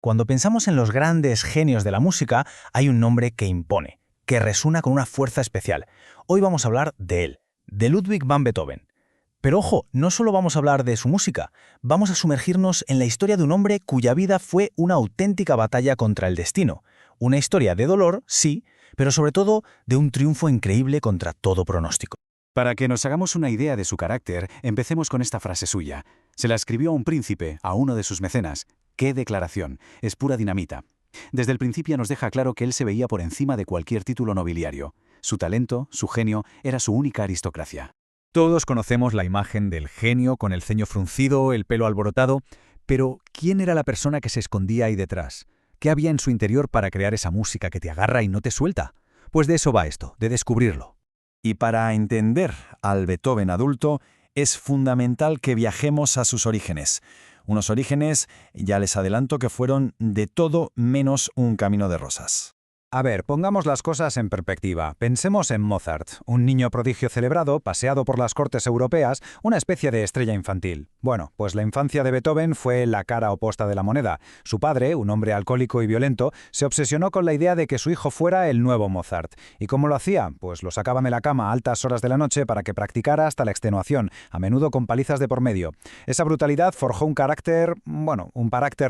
Cuando pensamos en los grandes genios de la música, hay un nombre que impone, que resuena con una fuerza especial. Hoy vamos a hablar de él, de Ludwig van Beethoven. Pero ojo, no solo vamos a hablar de su música, vamos a sumergirnos en la historia de un hombre cuya vida fue una auténtica batalla contra el destino. Una historia de dolor, sí, pero sobre todo de un triunfo increíble contra todo pronóstico. Para que nos hagamos una idea de su carácter, empecemos con esta frase suya. Se la escribió a un príncipe, a uno de sus mecenas. ¡Qué declaración! Es pura dinamita. Desde el principio nos deja claro que él se veía por encima de cualquier título nobiliario. Su talento, su genio, era su única aristocracia. Todos conocemos la imagen del genio con el ceño fruncido, el pelo alborotado, pero ¿quién era la persona que se escondía ahí detrás? ¿Qué había en su interior para crear esa música que te agarra y no te suelta? Pues de eso va esto, de descubrirlo. Y para entender al Beethoven adulto, es fundamental que viajemos a sus orígenes. Unos orígenes, ya les adelanto, que fueron de todo menos un camino de rosas. A ver, pongamos las cosas en perspectiva. Pensemos en Mozart, un niño prodigio celebrado, paseado por las cortes europeas, una especie de estrella infantil. Bueno, pues la infancia de Beethoven fue la cara opuesta de la moneda. Su padre, un hombre alcohólico y violento, se obsesionó con la idea de que su hijo fuera el nuevo Mozart. ¿Y cómo lo hacía? Pues lo sacaban de la cama a altas horas de la noche para que practicara hasta la extenuación, a menudo con palizas de por medio. Esa brutalidad forjó un carácter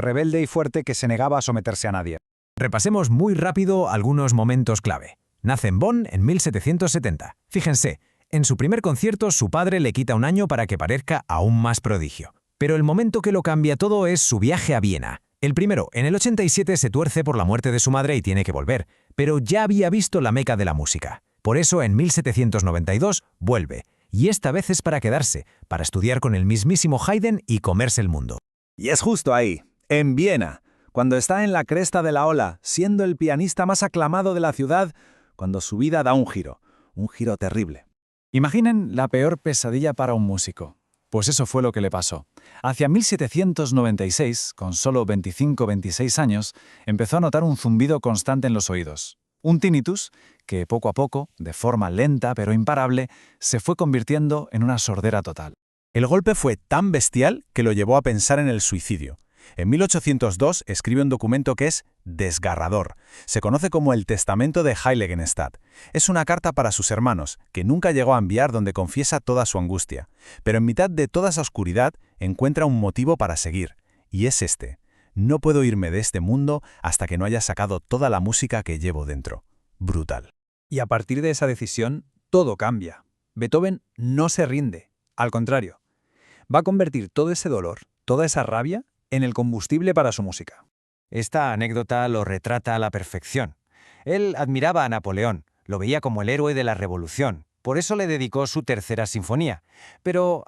rebelde y fuerte que se negaba a someterse a nadie. Repasemos muy rápido algunos momentos clave. Nace en Bonn en 1770. Fíjense, en su primer concierto su padre le quita un año para que parezca aún más prodigio. Pero el momento que lo cambia todo es su viaje a Viena. El primero, en el 87 se tuerce por la muerte de su madre y tiene que volver, pero ya había visto la meca de la música. Por eso en 1792 vuelve, y esta vez es para quedarse, para estudiar con el mismísimo Haydn y comerse el mundo. Y es justo ahí, en Viena, cuando está en la cresta de la ola, siendo el pianista más aclamado de la ciudad, cuando su vida da un giro terrible. Imaginen la peor pesadilla para un músico. Pues eso fue lo que le pasó. Hacia 1796, con solo 25-26 años, empezó a notar un zumbido constante en los oídos. Un tinnitus que poco a poco, de forma lenta pero imparable, se fue convirtiendo en una sordera total. El golpe fue tan bestial que lo llevó a pensar en el suicidio. En 1802 escribe un documento que es desgarrador. Se conoce como el Testamento de Heiligenstadt. Es una carta para sus hermanos, que nunca llegó a enviar, donde confiesa toda su angustia. Pero en mitad de toda esa oscuridad encuentra un motivo para seguir, y es este: no puedo irme de este mundo hasta que no haya sacado toda la música que llevo dentro. Brutal. Y a partir de esa decisión, todo cambia. Beethoven no se rinde. Al contrario, va a convertir todo ese dolor, toda esa rabia, en el combustible para su música. Esta anécdota lo retrata a la perfección. Él admiraba a Napoleón, lo veía como el héroe de la revolución, por eso le dedicó su tercera sinfonía. Pero,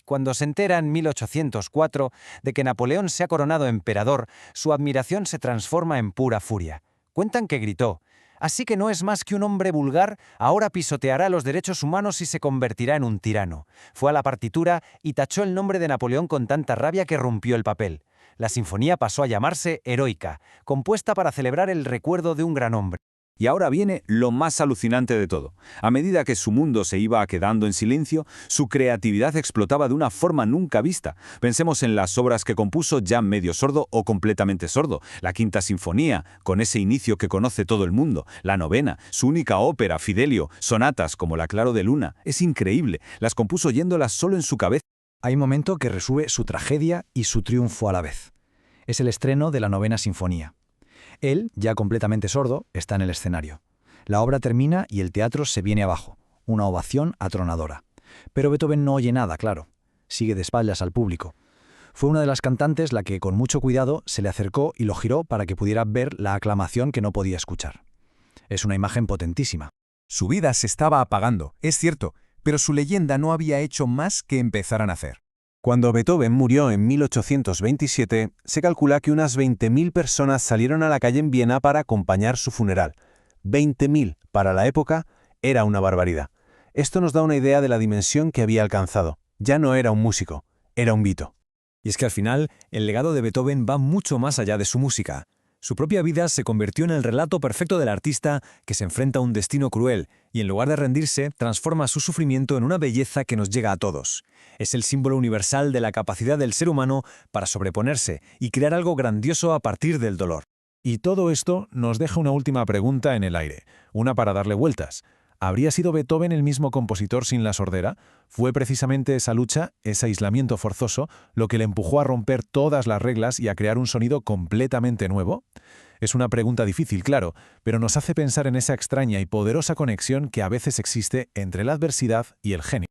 cuando se entera en 1804 de que Napoleón se ha coronado emperador, su admiración se transforma en pura furia. Cuentan que gritó: «Así que no es más que un hombre vulgar, ahora pisoteará los derechos humanos y se convertirá en un tirano». Fue a la partitura y tachó el nombre de Napoleón con tanta rabia que rompió el papel. La sinfonía pasó a llamarse Heroica, compuesta para celebrar el recuerdo de un gran hombre. Y ahora viene lo más alucinante de todo. A medida que su mundo se iba quedando en silencio, su creatividad explotaba de una forma nunca vista. Pensemos en las obras que compuso ya medio sordo o completamente sordo. La Quinta Sinfonía, con ese inicio que conoce todo el mundo. La Novena, su única ópera, Fidelio. Sonatas como La Claro de Luna. Es increíble. Las compuso oyéndolas solo en su cabeza. Hay un momento que resume su tragedia y su triunfo a la vez. Es el estreno de la Novena Sinfonía. Él, ya completamente sordo, está en el escenario. La obra termina y el teatro se viene abajo. Una ovación atronadora. Pero Beethoven no oye nada, claro. Sigue de espaldas al público. Fue una de las cantantes la que, con mucho cuidado, se le acercó y lo giró para que pudiera ver la aclamación que no podía escuchar. Es una imagen potentísima. Su vida se estaba apagando, es cierto, pero su leyenda no había hecho más que empezar a nacer. Cuando Beethoven murió en 1827, se calcula que unas 20.000 personas salieron a la calle en Viena para acompañar su funeral. 20.000, para la época, era una barbaridad. Esto nos da una idea de la dimensión que había alcanzado. Ya no era un músico, era un mito. Y es que al final, el legado de Beethoven va mucho más allá de su música. Su propia vida se convirtió en el relato perfecto del artista que se enfrenta a un destino cruel y en lugar de rendirse, transforma su sufrimiento en una belleza que nos llega a todos. Es el símbolo universal de la capacidad del ser humano para sobreponerse y crear algo grandioso a partir del dolor. Y todo esto nos deja una última pregunta en el aire, una para darle vueltas. ¿Habría sido Beethoven el mismo compositor sin la sordera? ¿Fue precisamente esa lucha, ese aislamiento forzoso, lo que le empujó a romper todas las reglas y a crear un sonido completamente nuevo? Es una pregunta difícil, claro, pero nos hace pensar en esa extraña y poderosa conexión que a veces existe entre la adversidad y el genio.